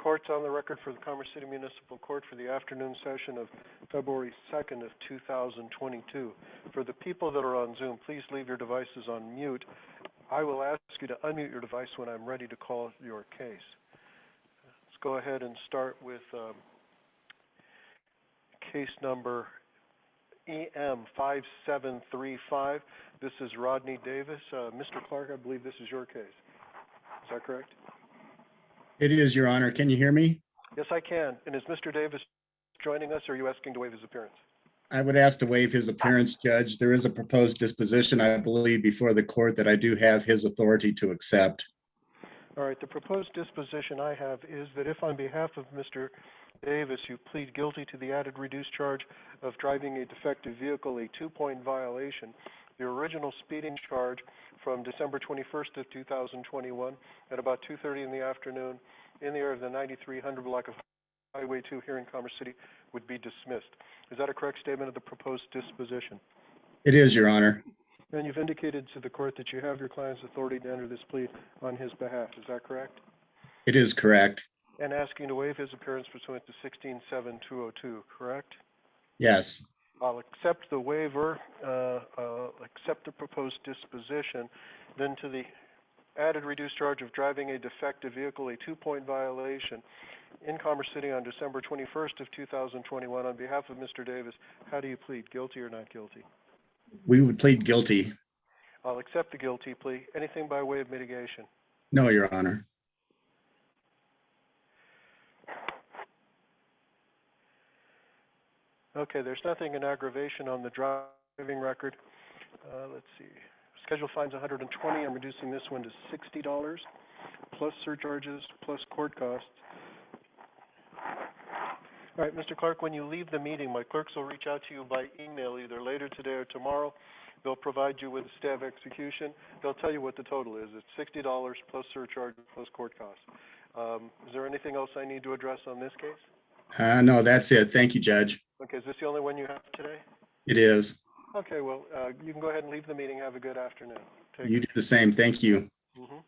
Court's on the record for the Commerce City Municipal Court for the afternoon session of February 2nd of 2022. For the people that are on Zoom, please leave your devices on mute. I will ask you to unmute your device when I'm ready to call your case. Let's go ahead and start with case number EM5735. This is Rodney Davis. Mr. Clark, I believe this is your case. Is that correct? It is, Your Honor. Can you hear me? Yes, I can. And is Mr. Davis joining us, or are you asking to waive his appearance? I would ask to waive his appearance, Judge. There is a proposed disposition, I believe, before the court that I do have his authority to accept. All right. The proposed disposition I have is that if on behalf of Mr. Davis you plead guilty to the added reduced charge of driving a defective vehicle, a 2-point violation, the original speeding charge from December 21st of 2021 at about 2:30 in the afternoon in the area of the 9300 block of Highway 2 here in Commerce City would be dismissed. Is that a correct statement of the proposed disposition? It is, Your Honor. And you've indicated to the court that you have your client's authority to enter this plea on his behalf. Is that correct? It is correct. And asking to waive his appearance pursuant to 16-7202, correct? Yes. I'll accept the waiver, accept the proposed disposition, then to the added reduced charge of driving a defective vehicle, a 2-point violation in Commerce City on December 21st of 2021. On behalf of Mr. Davis, how do you plead, guilty or not guilty? We would plead guilty. I'll accept the guilty plea. Anything by way of mitigation? No, Your Honor. Okay, there's nothing in aggravation on the driving record. Let's see. Schedule fines $120. I'm reducing this one to $60 plus surcharges plus court costs. All right, Mr. Clark, when you leave the meeting, my clerks will reach out to you by email either later today or tomorrow. They'll provide you with a stay of execution. They'll tell you what the total is. It's $60 plus surcharge plus court costs. Is there anything else I need to address on this case? No, that's it. Thank you, Judge. Okay, is this the only one you have today? It is. Okay, well, you can go ahead and leave the meeting. Have a good afternoon. You do the same. Thank you. Mm-hmm.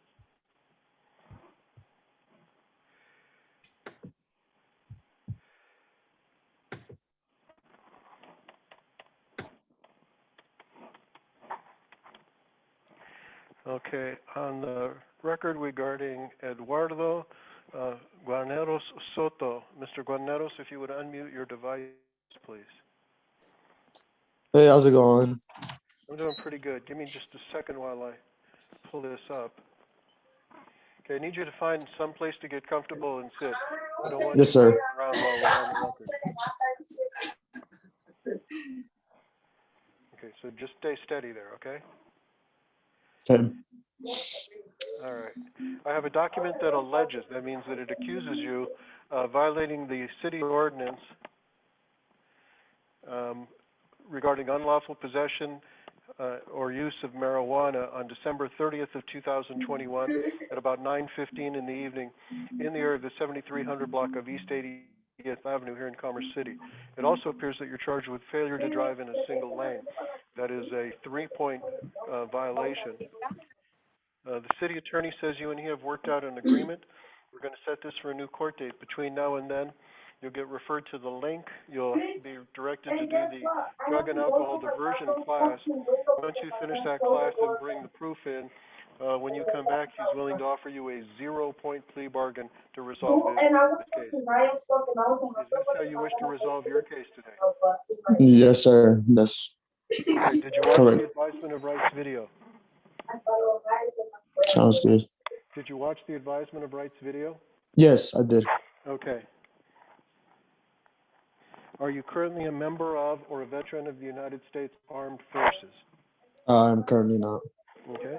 Okay, on the record regarding Eduardo Guarneros Soto. Mr. Guarneros, if you would unmute your device, please. Hey, how's it going? I'm doing pretty good. Give me just a second while I pull this up. Okay, I need you to find some place to get comfortable and sit. I don't want Yes, sir. you around while we're on the record. Okay, so just stay steady there, okay? Okay. All right. I have a document that alleges, that means that it accuses you of violating the city ordinance regarding unlawful possession or use of marijuana on December 30th of 2021 at about 9:15 in the evening in the area of the 7300 block of East 80th Avenue here in Commerce City. It also appears that you're charged with failure to drive in a single lane. That is a 3-point violation. The city attorney says you and he have worked out an agreement. We're going to set this for a new court date. Between now and then, you'll get referred to the link. You'll be directed to do the drug and alcohol diversion class. Once you finish that class and bring the proof in, when you come back, he's willing to offer you a 0-point plea bargain to resolve this case. Is this how you wish to resolve your case today? Yes, sir. That's Okay, did you watch correct. the advisement of rights video? Sounds good. Did you watch the advisement of rights video? Yes, I did. Okay. Are you currently a member of or a veteran of the United States Armed Forces? I'm currently not. Okay.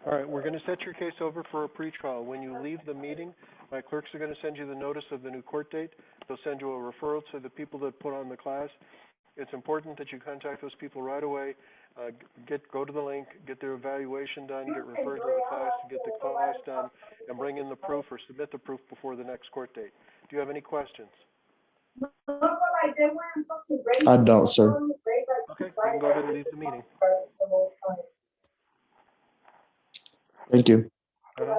All right, we're going to set your case over for a pretrial. When you leave the meeting, my clerks are going to send you the notice of the new court date. They'll send you a referral to the people that put on the class. It's important that you contact those people right away. Go to the link, get their evaluation done, get referred to the class, get the class done, and bring in the proof or submit the proof before the next court date. Do you have any questions? I don't, sir. Okay, you can go ahead and leave the meeting. Thank you. Uh-huh.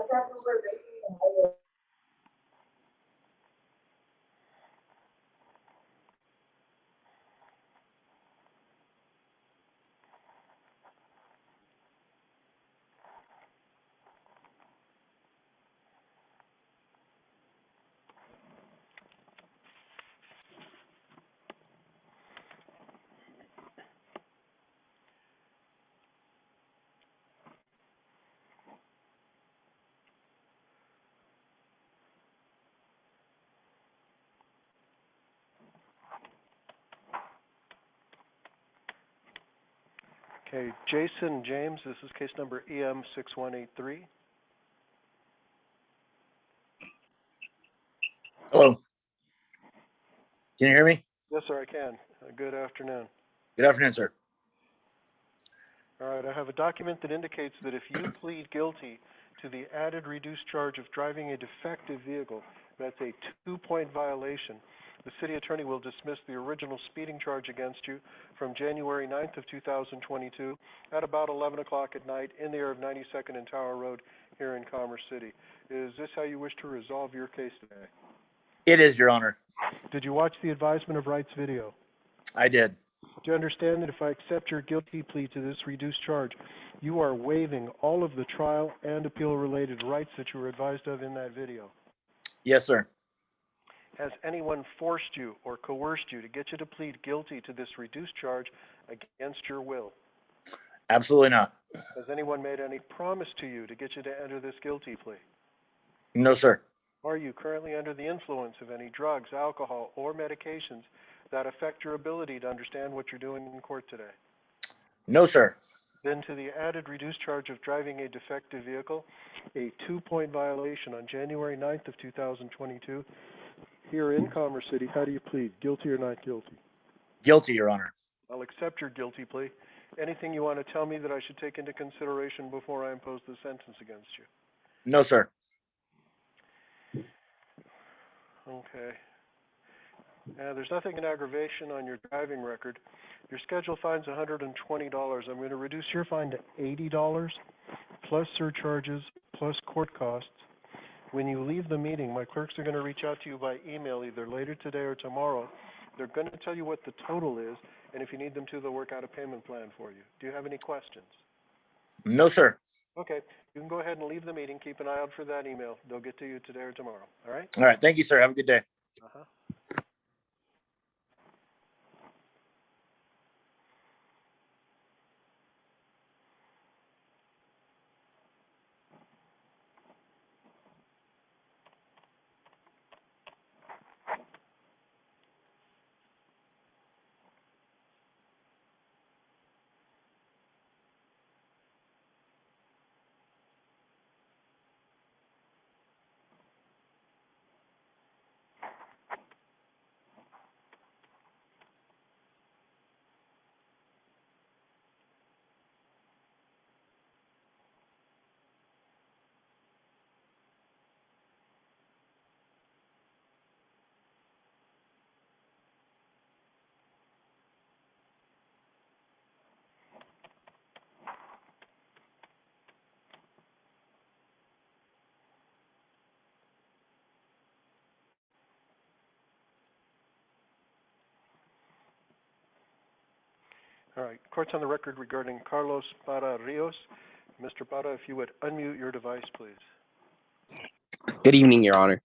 Okay, Jason James, this is case number EM 6183. Hello. Can you hear me? Yes, sir, I can. Good afternoon. Good afternoon, sir. All right, I have a document that indicates that if you plead guilty to the added reduced charge of driving a defective vehicle, that's a 2-point violation. The city attorney will dismiss the original speeding charge against you from January 9th of 2022 at about 11 o'clock at night in the area of 92nd and Tower Road here in Commerce City. Is this how you wish to resolve your case today? It is, Your Honor. Did you watch the advisement of rights video? I did. Do you understand that if I accept your guilty plea to this reduced charge, you are waiving all of the trial and appeal-related rights that you were advised of in that video? Yes, sir. Has anyone forced you or coerced you to get you to plead guilty to this reduced charge against your will? Absolutely not. Has anyone made any promise to you to get you to enter this guilty plea? No, sir. Are you currently under the influence of any drugs, alcohol, or medications that affect your ability to understand what you're doing in court today? No, sir. Then to the added reduced charge of driving a defective vehicle, a 2-point violation on January 9th of 2022 here in Commerce City. How do you plead, guilty or not guilty? Guilty, Your Honor. I'll accept your guilty plea. Anything you want to tell me that I should take into consideration before I impose the sentence against you? No, sir. Okay. There's nothing in aggravation on your driving record. Your schedule fine's $120. I'm going to reduce your fine to $80 plus surcharges plus court costs. When you leave the meeting, my clerks are going to reach out to you by email either later today or tomorrow. They're going to tell you what the total is, and if you need them to, they'll work out a payment plan for you. Do you have any questions? No, sir. Okay. You can go ahead and leave the meeting. Keep an eye out for that email. They'll get to you today or tomorrow. All right? All right. Thank you, sir. Have a good day. Uh-huh. All right. Court's on the record regarding Carlos Para Rios. Mr. Para, if you would unmute your device, please. Good evening, Your Honor.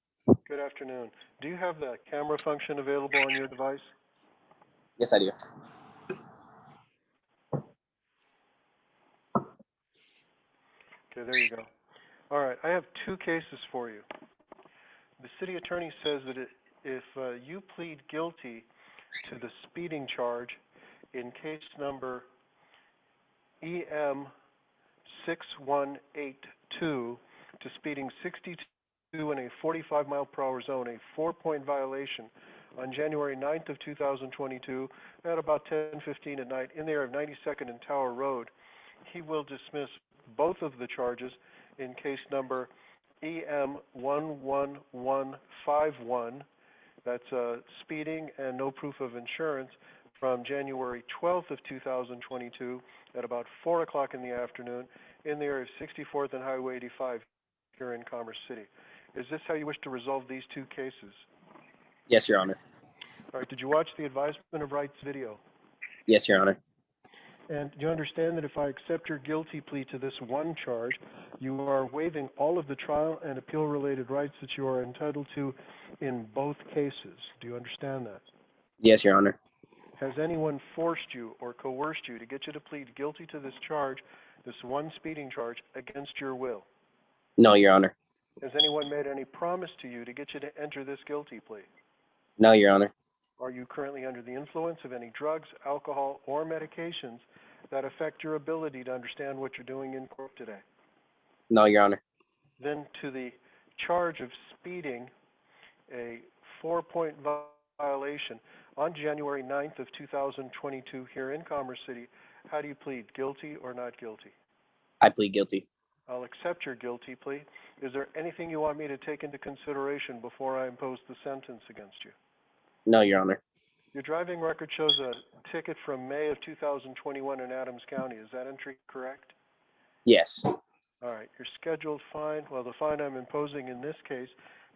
Good afternoon. Do you have the camera function available on your device? Yes, I do. Okay, there you go. All right. I have 2 cases for you. The city attorney says that if you plead guilty to the speeding charge in case number EM 6182 to speeding 62 in a 45-mile-per-hour zone, a 4-point violation on January 9th of 2022 at about 10:15 at night in the area of 92nd and Tower Road, he will dismiss both of the charges in case number EM 11151, that's speeding and no proof of insurance, from January 12th of 2022 at about 4 o'clock in the afternoon in the area of 64th and Highway 85 here in Commerce City. Is this how you wish to resolve these 2 cases? Yes, Your Honor. All right, did you watch the advisement of rights video? Yes, Your Honor. And do you understand that if I accept your guilty plea to this one charge, you are waiving all of the trial and appeal-related rights that you are entitled to in both cases? Do you understand that? Yes, Your Honor. Has anyone forced you or coerced you to get you to plead guilty to this charge, this one speeding charge, against your will? No, Your Honor. Has anyone made any promise to you to get you to enter this guilty plea? No, Your Honor. Are you currently under the influence of any drugs, alcohol, or medications that affect your ability to understand what you're doing in court today? No, Your Honor. Then to the charge of speeding, a 4-point violation on January 9th of 2022 here in Commerce City, how do you plead, guilty or not guilty? I plead guilty. I'll accept your guilty plea. Is there anything you want me to take into consideration before I impose the sentence against you? No, Your Honor. Your driving record shows a ticket from May of 2021 in Adams County. Is that entry correct? Yes. All right. Your scheduled fine, well, the fine I'm imposing in this case,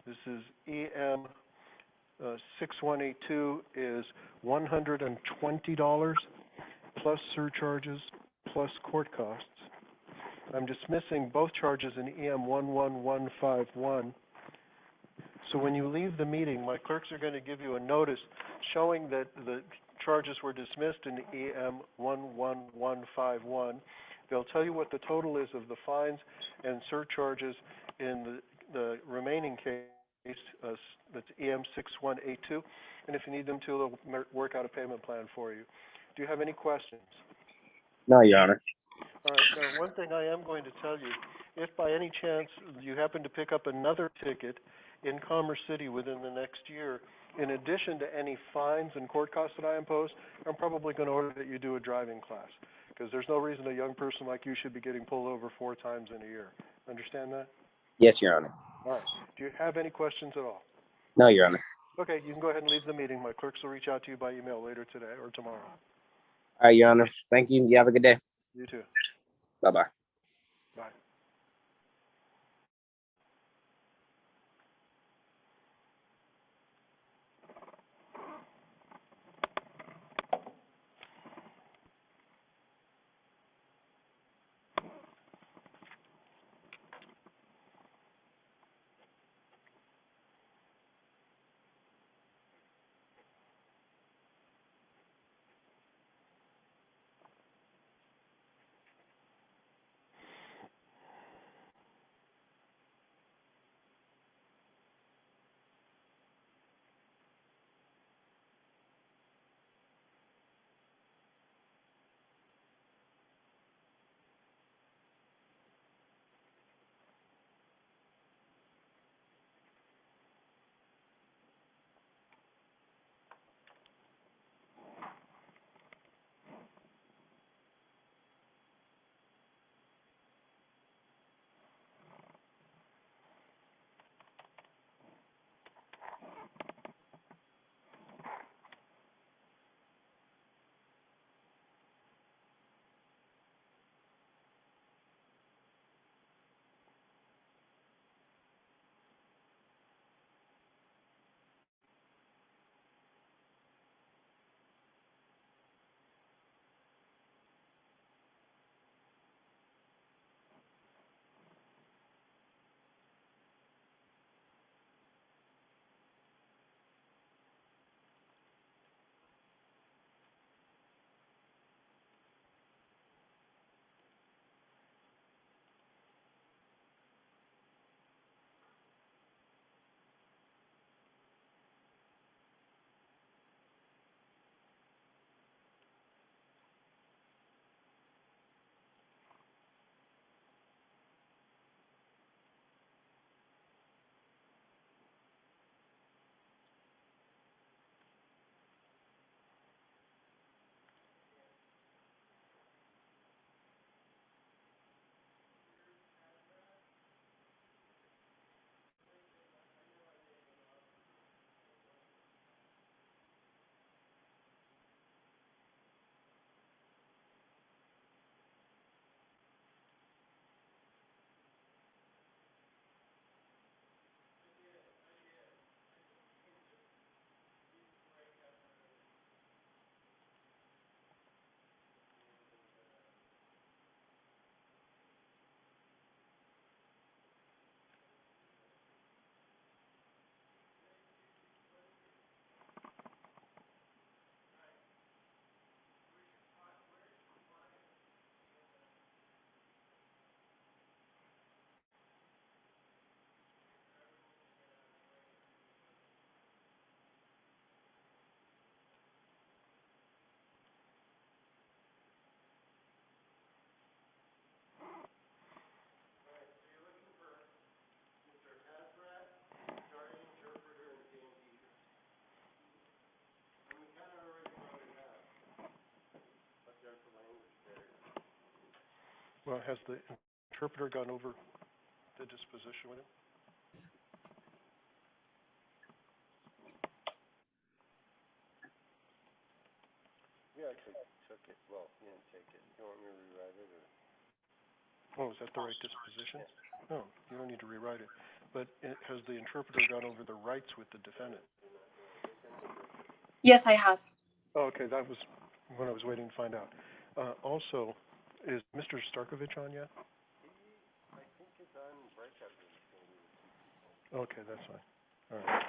this is EM 6182, is $120 plus surcharges plus court costs. I'm dismissing both charges in EM 11151. So when you leave the meeting, my clerks are going to give you a notice showing that the charges were dismissed in EM 11151. They'll tell you what the total is of the fines and surcharges in the remaining case, that's EM 6182. And if you need them to, they'll work out a payment plan for you. Do you have any questions? No, Your Honor. All right. Now, one thing I am going to tell you, if by any chance you happen to pick up another ticket in Commerce City within the next year, in addition to any fines and court costs that I impose, I'm probably going to order that you do a driving class, because there's no reason a young person like you should be getting pulled over 4 times in a year. Understand that? Yes, Your Honor. All right. Do you have any questions at all? No, Your Honor. Okay, you can go ahead and leave the meeting. My clerks will reach out to you by email later today or tomorrow. All right, Your Honor. Thank you. You have a good day. You too. Bye-bye. Bye. Well, has the interpreter gone over the disposition with him? We actually took it, well, you didn't take it. You want me to rewrite it, or? Oh, is that the right disposition? No, you don't need to rewrite it. But has the interpreter gone over the rights with the defendant? Yes, I have. Oh, okay, that was what I was waiting to find out. Also, is Mr. Starkovich on yet? I think it's on break after this. Okay, that's fine. All right.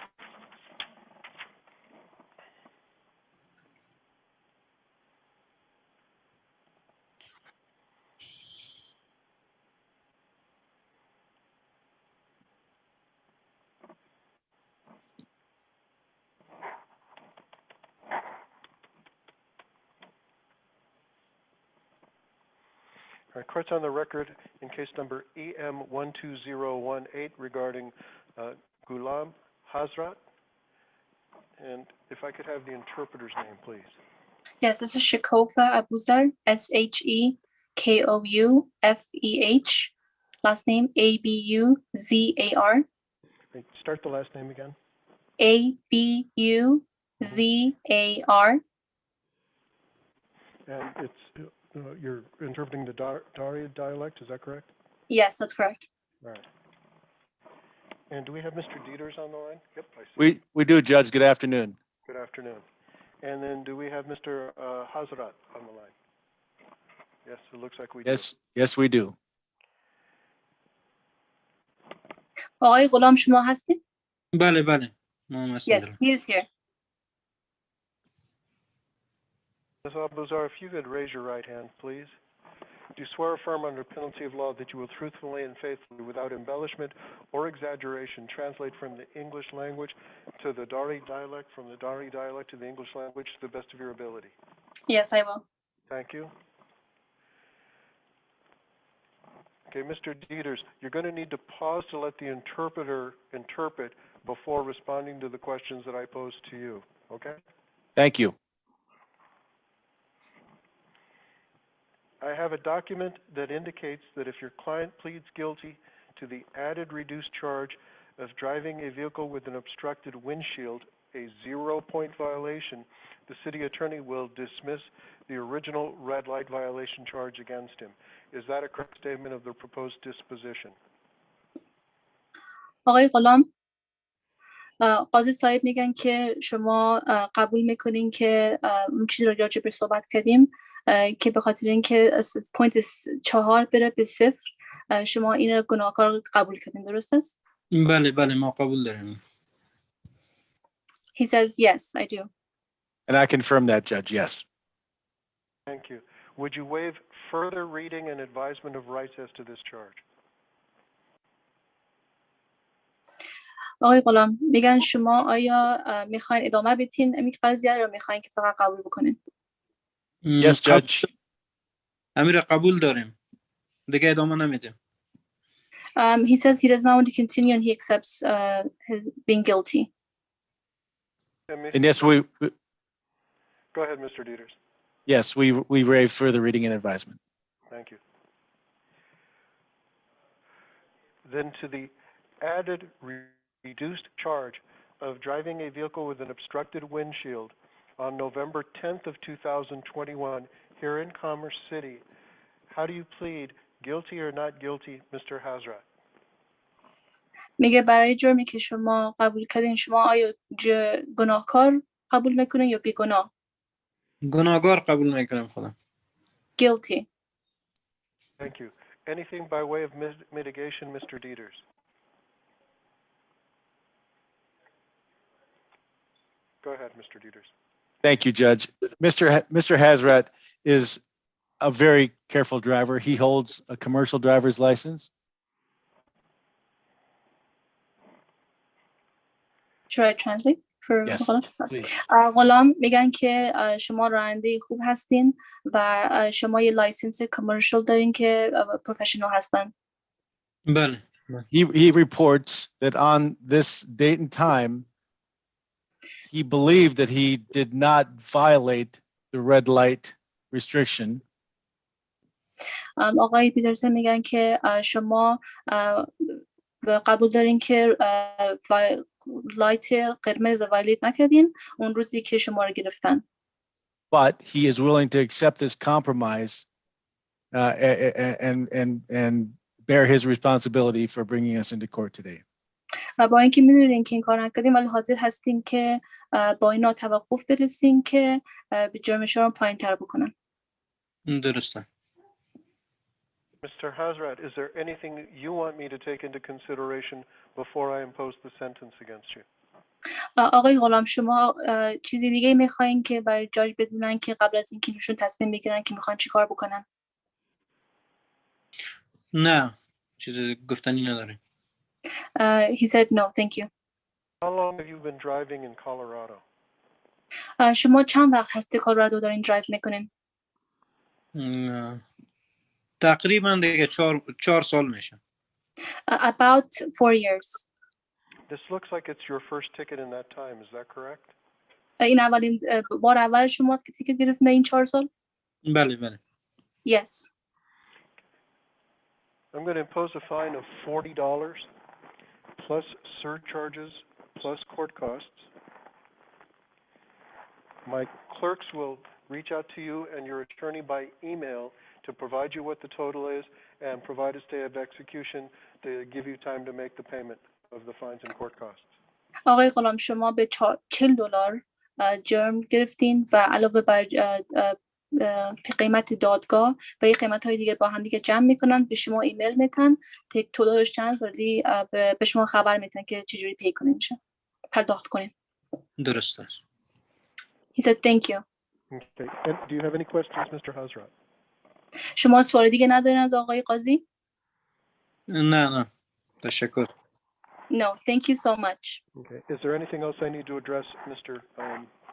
All right, court's on the record in case number EM 12018 regarding Ghulam Hazrat. And if I could have the interpreter's name, please. Yes, this is Shakofa Abuzar, Shekoufeh. Last name Abuzar. Hey, start the last name again. Abuzar. And it's you're interpreting the Dari dialect, is that correct? Yes, that's correct. All right. And do we have Mr. Dieters on the line? Yep, I see. We do, Judge. Good afternoon. Good afternoon. And then do we have Mr. Hazrat on the line? Yes, it looks like we do. Yes, we do. آقای غلام شما هستین؟ بله ما هم هستیم. Yes, he is here. Ms. Abuzar, if you could raise your right hand, please. Do you swear or affirm under penalty of law that you will truthfully and faithfully, without embellishment or exaggeration, translate from the English language to the Dari dialect, from the Dari dialect to the English language to the best of your ability? Yes, I will. Thank you. Okay, Mr. Dieters, you're going to need to pause to let the interpreter interpret before responding to the questions that I pose to you, okay? Thank you. I have a document that indicates that if your client pleads guilty to the added reduced charge of driving a vehicle with an obstructed windshield, a 0-point violation, the city attorney will dismiss the original red light violation charge against him. Is that a correct statement of the proposed disposition? آقای غلام قاضی سعید میگن که شما قبول میکنین که اون چیزی رو راجع به صحبت کردیم که به خاطر اینکه پوینت 4 بره به 0 شما این رو گناهکار قبول کردین، درست است؟ بله ما قبول داریم. He says yes, I do. And I confirm that, Judge. Yes. Thank you. Would you waive further reading and advisement of rights as to this charge? آقای غلام میگن شما آیا میخواین ادامه بدین این قضیه رو میخواین که فقط قبول بکنین؟ Yes, Judge. امیر قبول داریم. دیگه ادامه نمیدیم. He says he does not want to continue and he accepts his being guilty. And yes, we Go ahead, Mr. Dieters. yes, we waive further reading and advisement. Thank you. Then to the added reduced charge of driving a vehicle with an obstructed windshield on November 10th of 2021 here in Commerce City, how do you plead, guilty or not guilty, Mr. Hazrat? میگه برای جرمی که شما قبول کردین شما آیا گناهکار قبول میکنین یا بیگناه؟ گناهکار قبول میکنم خودم. Guilty. Thank you. Anything by way of mitigation, Mr. Dieters? Go ahead, Mr. Dieters. Thank you, Judge. Mr. Hazrat is a very careful driver. He holds a commercial driver's license. Should I translate for Yes, غلام؟ please. غلام میگن که شما راننده خوب هستین و شما یه لایسنس کامرشال دارین که پروفشنال هستن. بله. He reports that on this date and time, he believed that he did not violate the red light restriction. آقای پیترسن میگن که شما قبول دارین که لایت قرمز وایلیت نکردین اون روزی که شما رو گرفتن. But he is willing to accept this compromise and bear his responsibility for bringing us into court today. و با اینکه میدونین که این کار نکردین ولی حاضر هستین که با اینا توقف برسین که به جرم شما پایین تر بکنن. درسته. Mr. Hazrat, is there anything you want me to take into consideration before I impose the sentence against you? آقای غلام شما چیزی دیگه میخواین که برای جاج بدونن که قبل از اینکه ایشون تصمیم بگیرن که میخوان چیکار بکنن؟ نه چیز گفتنی نداریم. He said no, thank you. How long have you been driving in Colorado? شما چند وقت هست کالرادو دارین درایو میکنین؟ تقریبا دیگه 4 سال میشه. About 4 years. This looks like it's your first ticket in that time, is that correct? این اولین بار اول شماست که تیکت گرفتین این 4 سال؟ بله بله. Yes. I'm going to impose a fine of $40 plus surcharges plus court costs. My clerks will reach out to you and your attorney by email to provide you what the total is and provide a stay of execution to give you time to make the payment of the fines and court costs. آقای غلام شما به $40 جرم گرفتین و علاوه بر قیمت دادگاه و یه قیمت‌های دیگه با هم دیگه جمع میکنن به شما ایمیل میتن که تولارش چند ولی به شما خبر میتن که چجوری پی کنین میشه پرداخت کنین. درسته. He said thank you. Okay. And do you have any questions, Mr. Hazrat? شما سوال دیگه ندارین از آقای قاضی؟ نه تشکر. No, thank you so much. Okay. Is there anything else I need to address, Mr.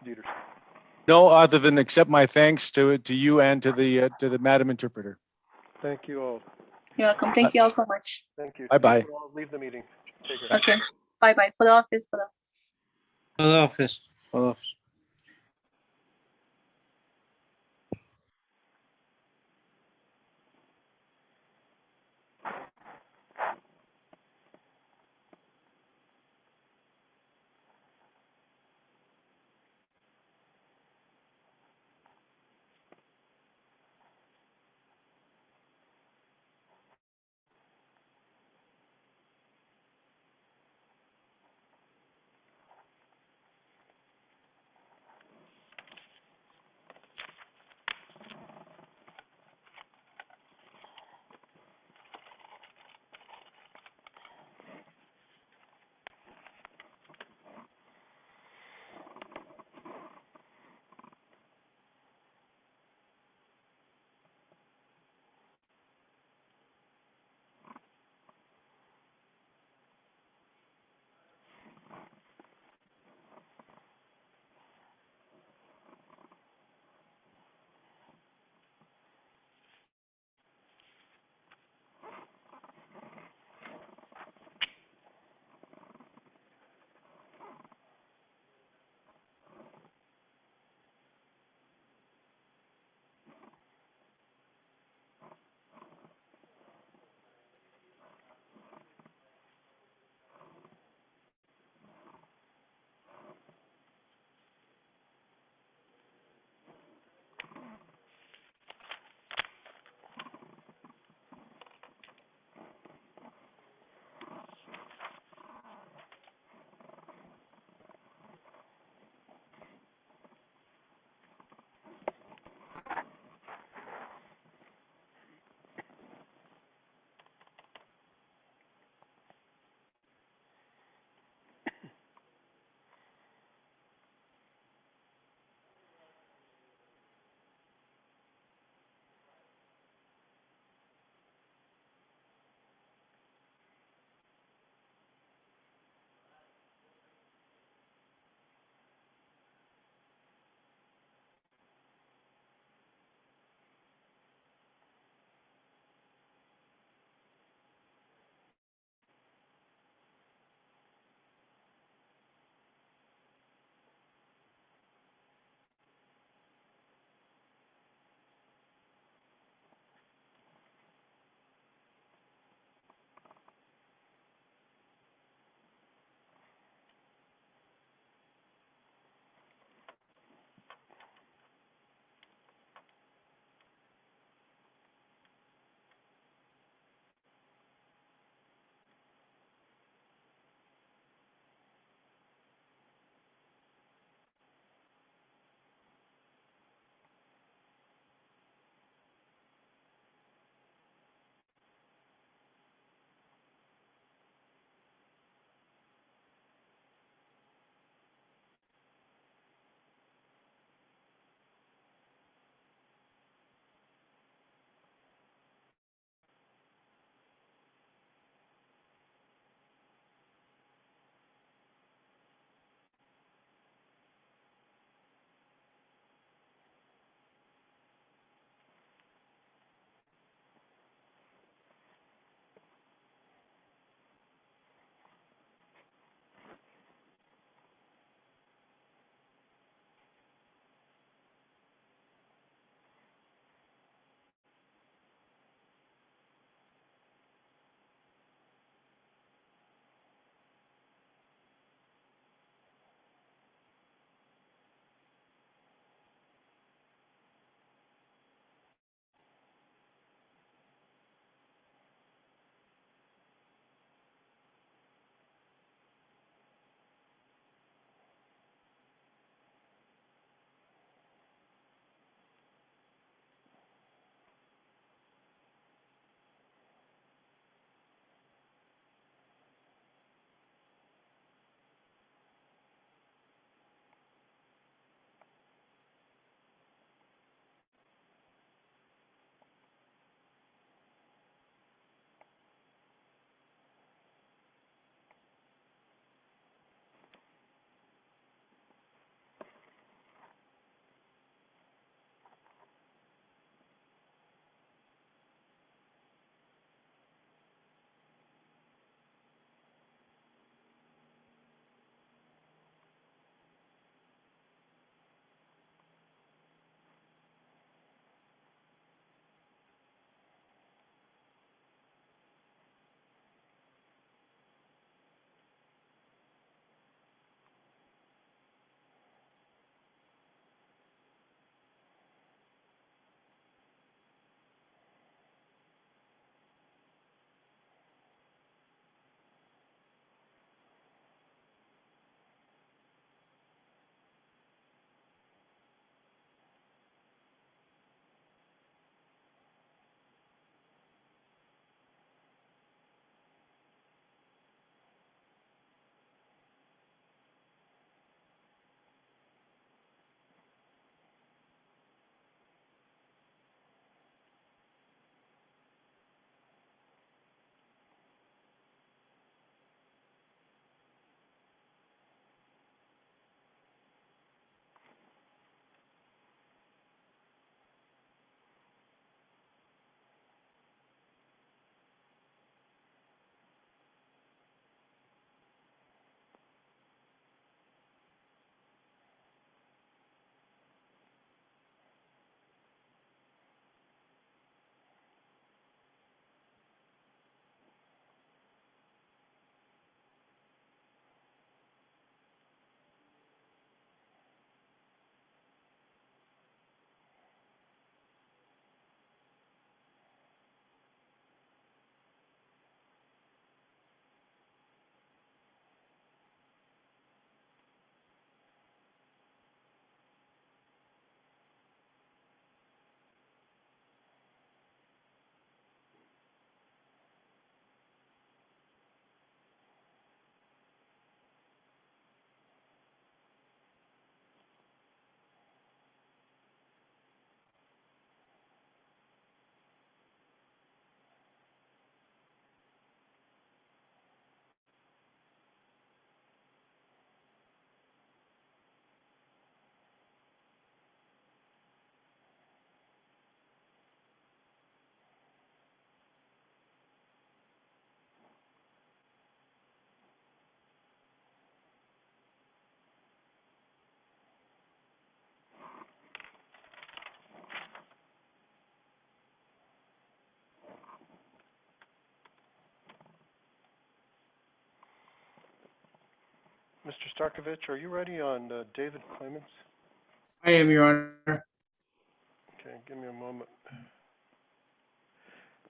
Dieters? No, other than accept my thanks to you and to the Madam Interpreter. Thank you all. You're welcome. Thank you all so much. Thank you. Bye-bye. I'll leave the meeting. Take care. Okay. Bye bye. For the office. خداحافظ. خداحافظ. Mr. Starkovich, are you ready on David Clemens? I am, Your Honor. Okay, give me a moment.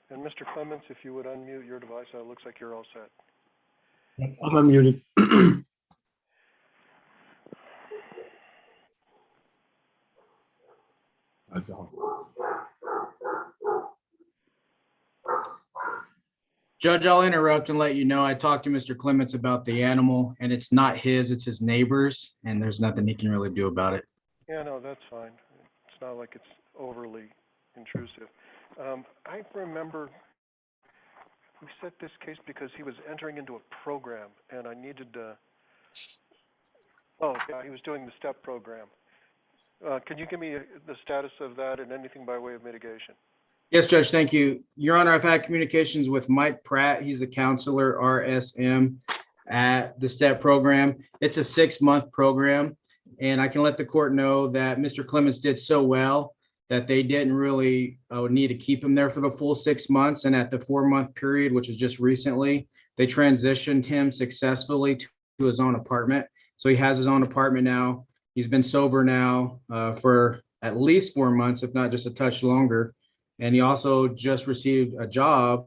And Mr. Clemens, if you would unmute your device, it looks like you're all set. I'm unmuted. Judge, I'll interrupt and let you know I talked to Mr. Clements about the animal, and it's not his, it's his neighbor's, and there's nothing he can really do about it. Yeah, no, that's fine. It's not like it's overly intrusive. I remember we set this case because he was entering into a program, and I needed oh, yeah, he was doing the STEP program. Can you give me the status of that and anything by way of mitigation? Yes, Judge, thank you. Your Honor, I've had communications with Mike Pratt. He's the counselor RSM at the STEP program. It's a 6-month program, and I can let the court know that Mr. Clements did so well that they didn't really need to keep him there for the full 6 months. And at the 4-month period, which was just recently, they transitioned him successfully to his own apartment. So he has his own apartment now. He's been sober now for at least 4 months, if not just a touch longer. And he also just received a job.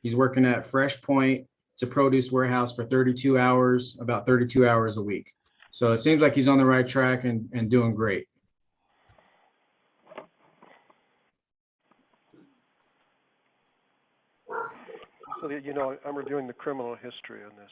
He's working at Fresh Point. It's a produce warehouse for 32 hours, about 32 hours a week. So it seems like he's on the right track and doing great. So that you know, I'm reviewing the criminal history on this.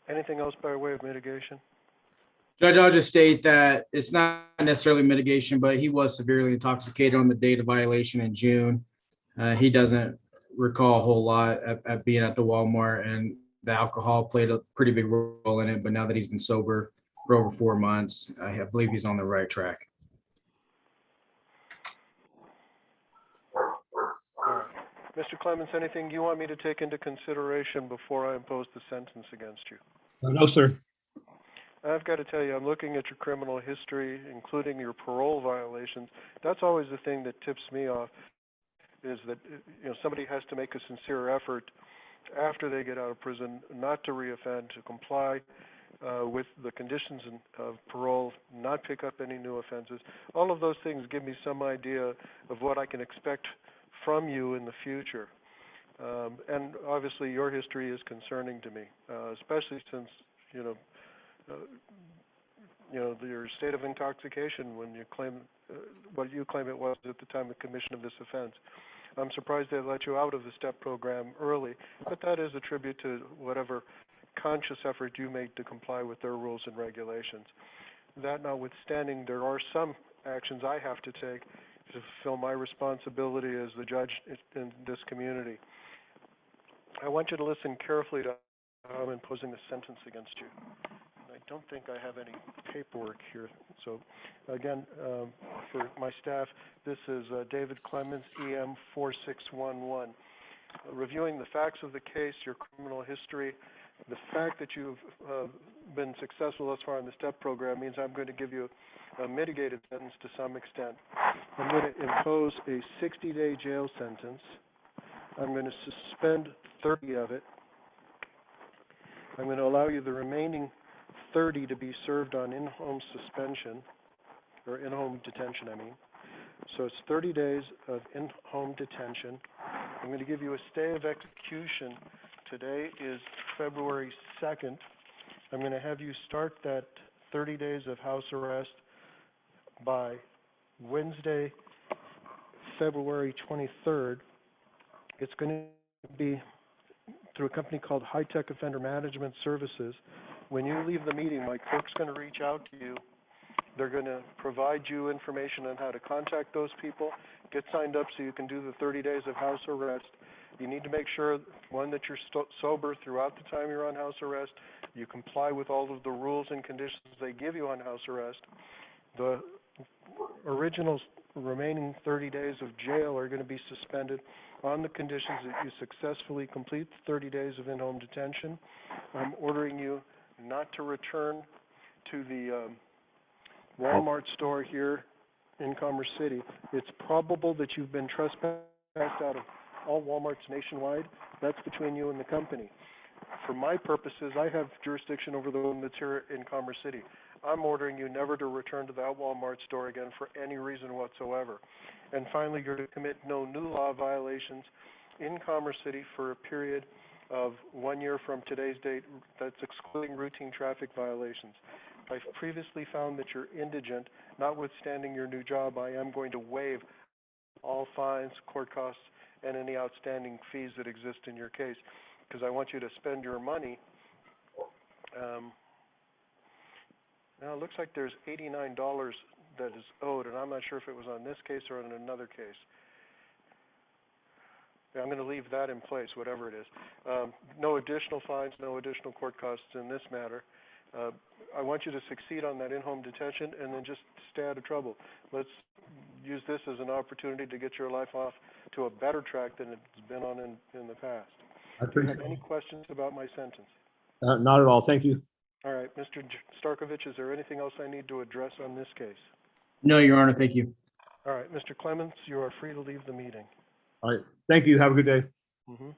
Anything else by way of mitigation? Judge, I'll just state that it's not necessarily mitigation, but he was severely intoxicated on the date of violation in June. He doesn't recall a whole lot at being at the Walmart, and the alcohol played a pretty big role in it. But now that he's been sober for over 4 months, I believe he's on the right track. All right. Mr. Clements, anything you want me to take into consideration before I impose the sentence against you? No, sir. I've got to tell you, I'm looking at your criminal history, including your parole violations. That's always the thing that tips me off, is that somebody has to make a sincere effort after they get out of prison not to reoffend, to comply with the conditions of parole, not pick up any new offenses. All of those things give me some idea of what I can expect from you in the future. And obviously your history is concerning to me, especially since, your state of intoxication when you claim what you claim it was at the time of commission of this offense. I'm surprised they let you out of the STEP program early, but that is a tribute to whatever conscious effort you made to comply with their rules and regulations. That notwithstanding, there are some actions I have to take to fulfill my responsibility as the judge in this community. I want you to listen carefully to how I'm imposing the sentence against you. I don't think I have any paperwork here. So again, for my staff, this is David Clements, EM 4611. Reviewing the facts of the case, your criminal history, the fact that you've been successful thus far in the STEP program means I'm going to give you a mitigated sentence to some extent. I'm going to impose a 60-day jail sentence. I'm going to suspend 30 of it. I'm going to allow you the remaining 30 to be served on in-home suspension, or in-home detention, I mean. So it's 30 days of in-home detention. I'm going to give you a stay of execution. Today is February 2nd. I'm going to have you start that 30 days of house arrest by Wednesday, February 23rd. It's going to be through a company called High Tech Offender Management Services. When you leave the meeting, my clerk's going to reach out to you. They're going to provide you information on how to contact those people, get signed up so you can do the 30 days of house arrest. You need to make sure, one, that you're sober throughout the time you're on house arrest. You comply with all of the rules and conditions they give you on house arrest. The original remaining 30 days of jail are going to be suspended on the conditions that you successfully complete the 30 days of in-home detention. I'm ordering you not to return to the Walmart store here in Commerce City. It's probable that you've been trespassed out of all Walmarts nationwide. That's between you and the company. For my purposes, I have jurisdiction over the one that's here in Commerce City. I'm ordering you never to return to that Walmart store again for any reason whatsoever. And finally, you're to commit no new law violations in Commerce City for a period of 1 year from today's date. That's excluding routine traffic violations. I've previously found that you're indigent. Notwithstanding your new job, I am going to waive all fines, court costs, and any outstanding fees that exist in your case, because I want you to spend your money. Now, it looks like there's $89 that is owed, and I'm not sure if it was on this case or on another case. Yeah, I'm going to leave that in place, whatever it is. No additional fines, no additional court costs in this matter. I want you to succeed on that in-home detention and then just stay out of trouble. Let's use this as an opportunity to get your life off to a better track than it's been on in the past. Do you have any questions about my sentence? Not at all. Thank you. All right, Mr. Starkovich, is there anything else I need to address on this case? No, Your Honor, thank you. All right, Mr. Clements, you are free to leave the meeting. All right. Thank you. Have a good day. Mm-hmm.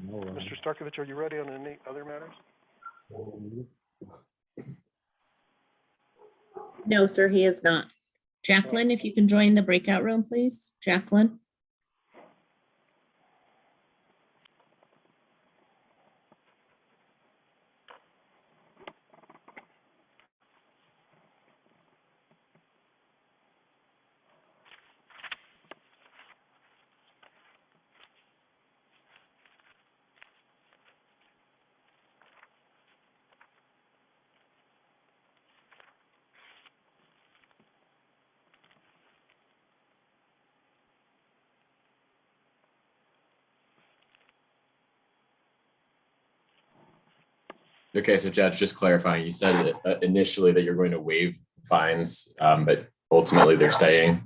Mr. Starkovich, are you ready on any other matters? No, sir, he is not. Jacqueline, if you can join the breakout room, please. Jacqueline. Okay, so Judge, just clarifying, you said initially that you're going to waive fines, but ultimately they're staying.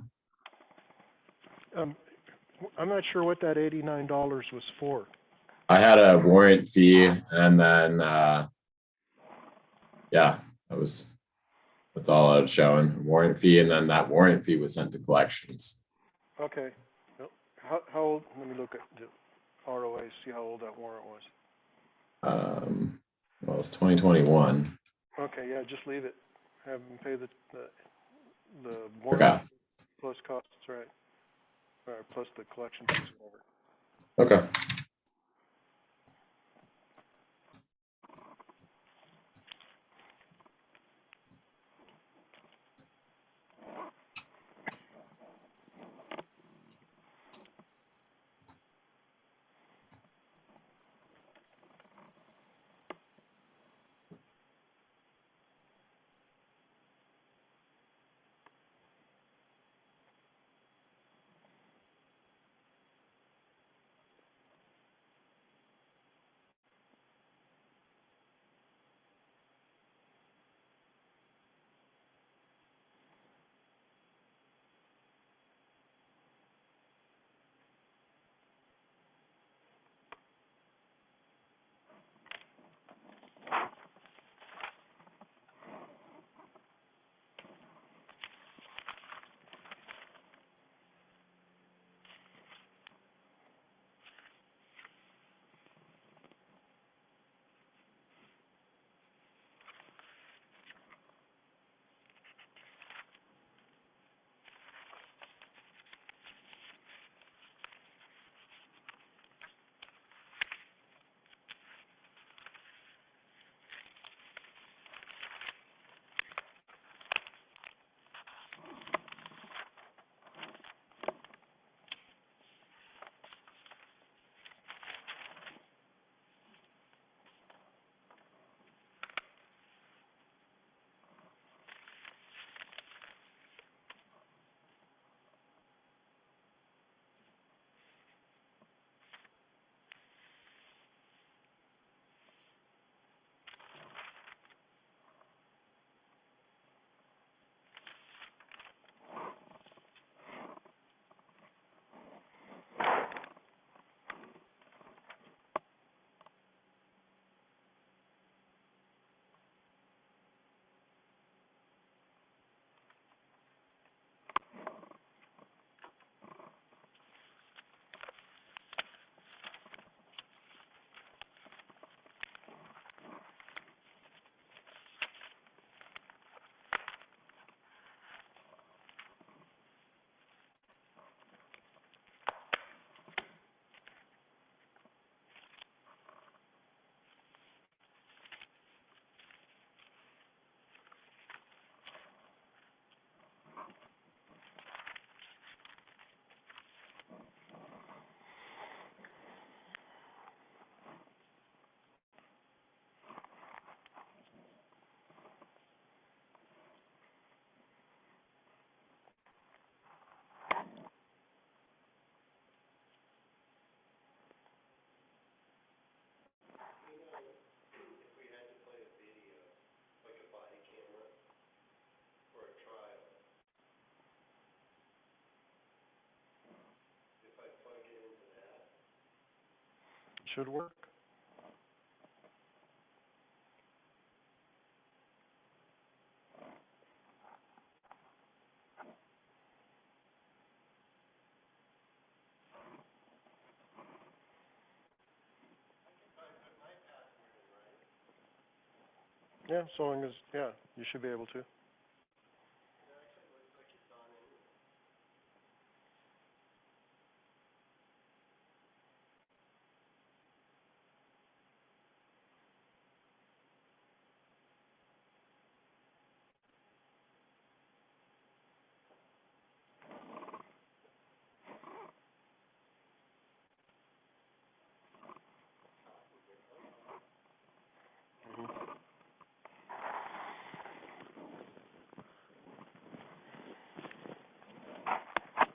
I'm not sure what that $89 was for. I had a warrant fee, and then yeah, that's all I was showing. Warrant fee, and then that warrant fee was sent to collections. Okay. How old? Let me look at the ROA, see how old that warrant was. Well, it's 2021. Okay, yeah, just leave it. Have them pay the warrant Okay. plus costs, right? Plus the collection fees, Okay. Should work. Yeah, so long as, yeah, you should be able to.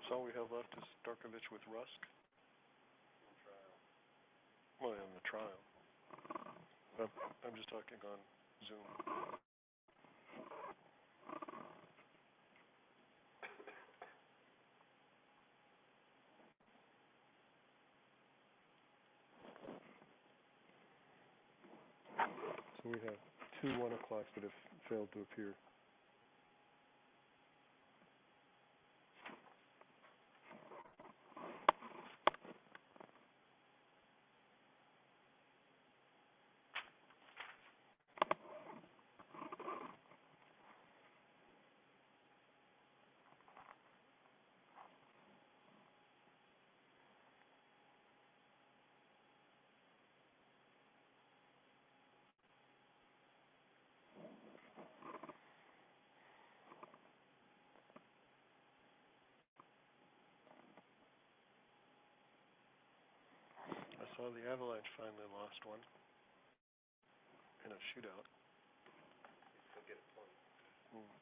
So all we have left is Darkovich with Rusk. Well, in the trial. I'm just talking on Zoom. So we have 2 1 o'clocks that have failed to appear. I saw the Avalanche finally lost one in a shootout. They'll get a point. Hmm.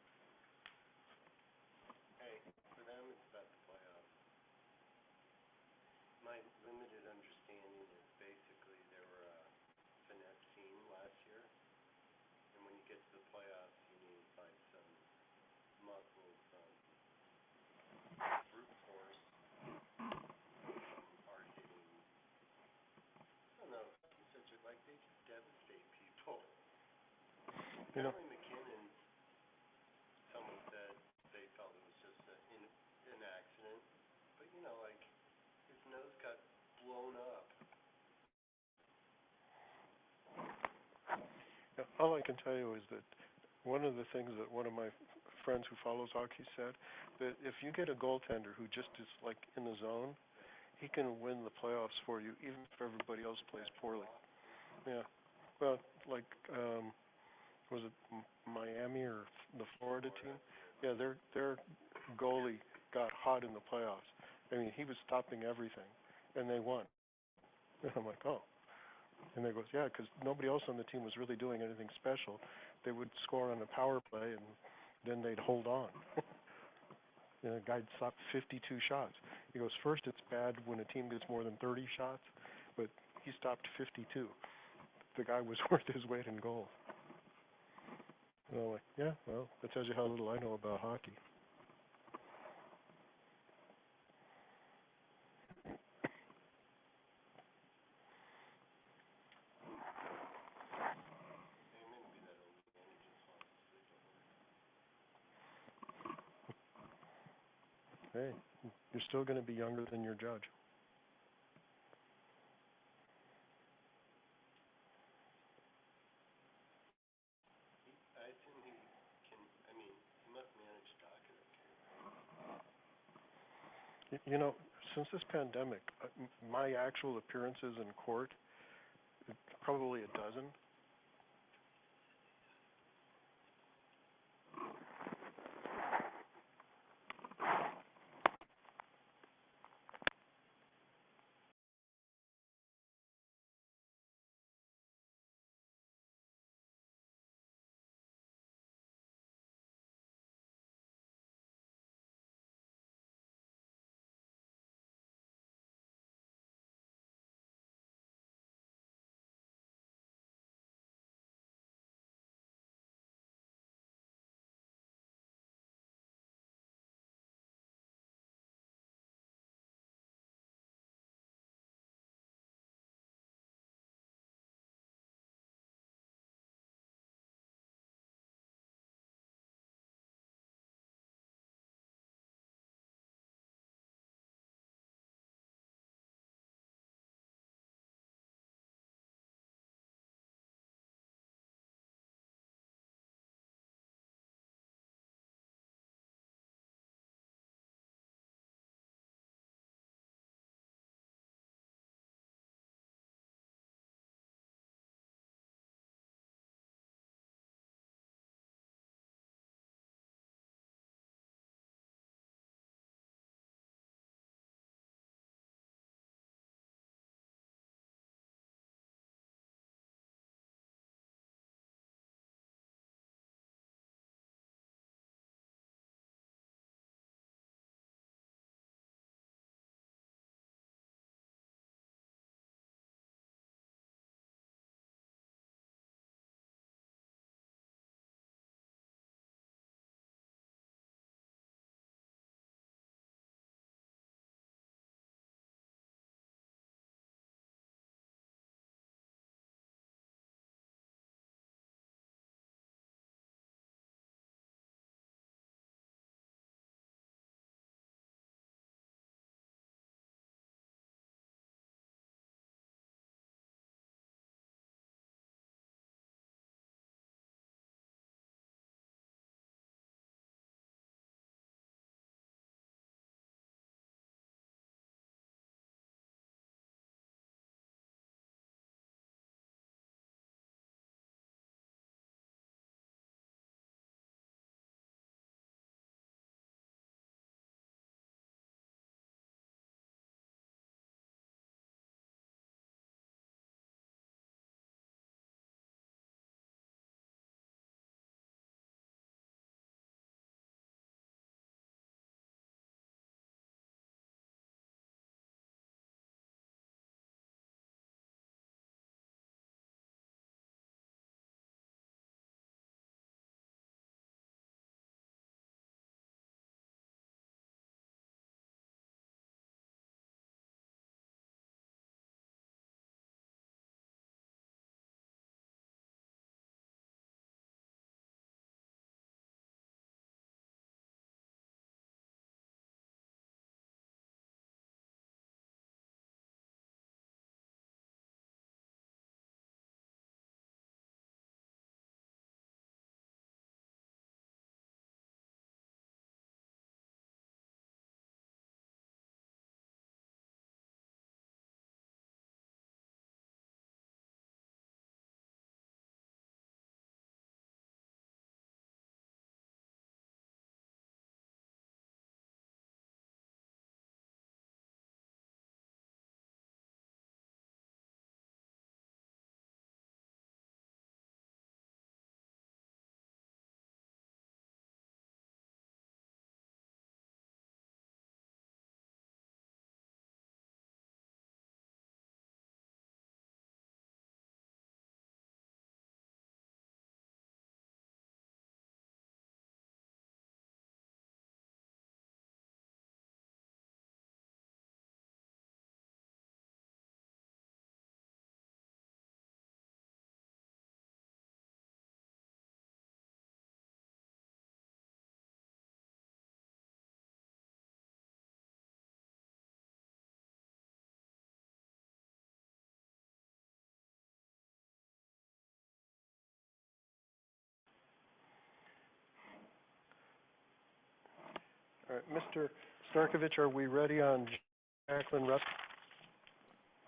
Hey, for them, it's about the playoffs. My limited understanding is basically they were a finesse team last year, and when you get to the playoffs, you need to find some muscle, some brute force, hard hitting. I don't know, such a, like they just devastate people. You know, Apparently McKinnon, someone said they felt it was just an accident, but you know, like his nose got blown up. yeah, all I can tell you is that one of the things that one of my friends who follows hockey said, that if you get a goaltender who just is like in the zone, he can win the playoffs for you, even if everybody else plays poorly. Yeah. Well, like, was it Miami or the Florida team? Yeah, their goalie got hot in the playoffs. I mean, he was stopping everything, and they won. And I'm like, oh. And they goes, yeah, because nobody else on the team was really doing anything special. They would score on a power play, and then they'd hold on. You know, the guy stopped 52 shots. He goes, first it's bad when a team gets more than 30 shots, but he stopped 52. The guy was worth his weight in gold. And I'm like, yeah, well, that tells you how little I know about hockey. Hey, you're still going to be younger than your judge. I assume he can, I mean, he must manage docket okay. You know, since this pandemic, my actual appearances in court, probably a dozen. All right, Mr. Starkovich, are we ready on Jacqueline Rupp?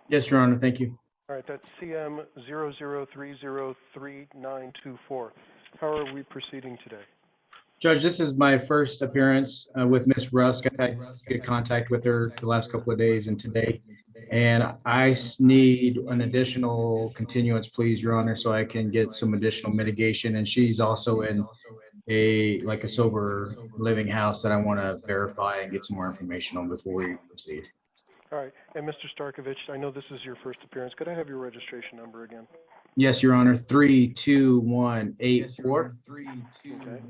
Yes, Your Honor, thank you. All right, that's CM 00303924. How are we proceeding today? Judge, this is my first appearance with Ms. Rusk. I've had good contact with her the last couple of days and today. And I need an additional continuance, please, Your Honor, so I can get some additional mitigation. And she's also in a sober living house that I want to verify and get some more information on before we proceed. All right, and Mr. Starkovich, I know this is your first appearance. Could I have your registration number again? Yes, Your Honor, 32184. Okay.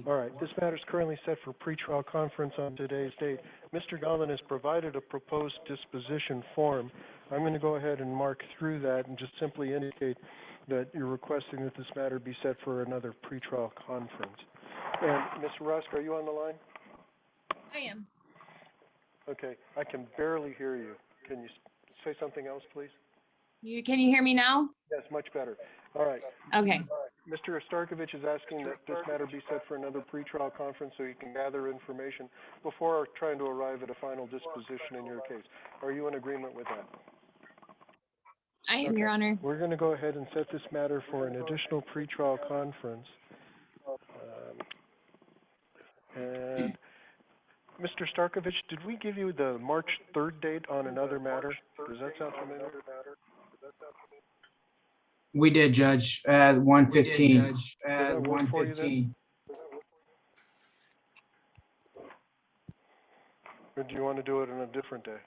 All right, this matter is currently set for pretrial conference on today's date. Mr. Garland has provided a proposed disposition form. I'm going to go ahead and mark through that and just simply indicate that you're requesting that this matter be set for another pretrial conference. And Ms. Rusk, are you on the line? I am. Okay, I can barely hear you. Can you say something else, please? Can you hear me now? Yes, much better. All right. Okay. Mr. Starkovich is asking that this matter be set for another pretrial conference so he can gather information before trying to arrive at a final disposition in your case. Are you in agreement with that? I am, Your Honor. We're going to go ahead and set this matter for an additional pretrial conference. And Mr. Starkovich, did we give you the March 3rd date on another matter? Does that sound familiar? We did, Judge, at 1:15. Does that work for you then? Or do you want to do it on a different day?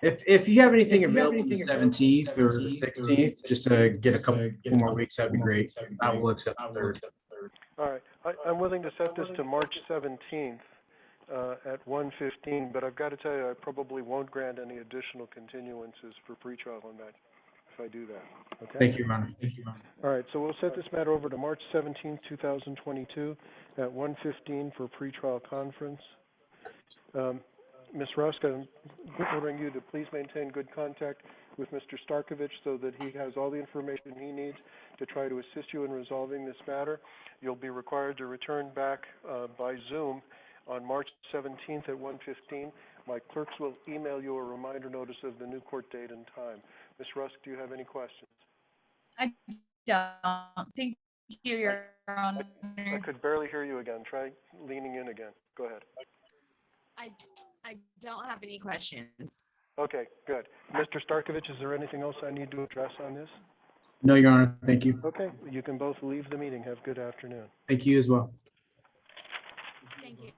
If you have anything available on the 17th or the 16th, just to get a couple more weeks, that'd be great. I will accept the 3rd. All right, I'm willing to set this to March 17th at 1:15, but I've got to tell you, I probably won't grant any additional continuances for pretrial on that if I do that. Okay? Thank you, Your Honor. All right, so we'll set this matter over to March 17th, 2022 at 1:15 for pretrial conference. Ms. Rusk, I'm ordering you to please maintain good contact with Mr. Starkovich so that he has all the information he needs to try to assist you in resolving this matter. You'll be required to return back by Zoom on March 17th at 1:15. My clerks will email you a reminder notice of the new court date and time. Ms. Rusk, do you have any questions? I don't. Thank you, Your Honor. I could barely hear you again. Try leaning in again. Go ahead. I don't have any questions. Okay, good. Mr. Starkovich, is there anything else I need to address on this? No, Your Honor. Thank you. Okay, you can both leave the meeting. Have a good afternoon. Thank you as well. Thank you.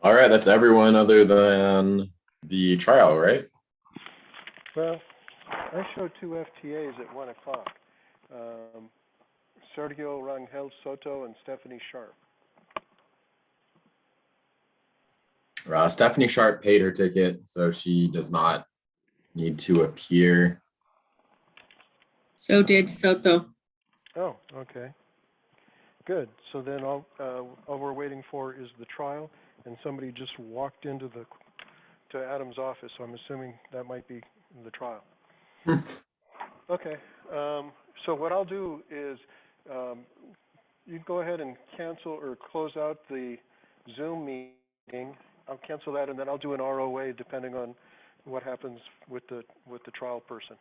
All right, that's everyone other than the trial, right? Well, I showed 2 FTAs at 1 o'clock. Sergio Rangel Soto and Stephanie Sharp. Stephanie Sharp paid her ticket, so she does not need to appear. So did Soto. Oh, okay. Good. So then all we're waiting for is the trial, and somebody just walked into to Adam's office, so I'm assuming that might be the trial. Okay. So what I'll do is you go ahead and cancel or close out the Zoom meeting. I'll cancel that, and then I'll do an ROA depending on what happens with the trial person.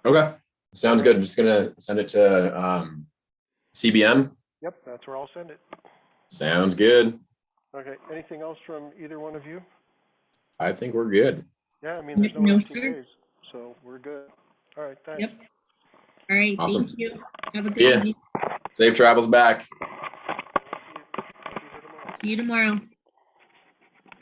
Okay, sounds good. I'm just gonna send it to CBM? Yep, that's where I'll send it. Sounds good. Okay, anything else from either one of you? I think we're good. Yeah, I mean, there's no No, 15 sir. days, so we're good. All right, thanks. Yep. All right, Awesome. thank you. Have a good Yeah. evening. Safe travels back. See you tomorrow.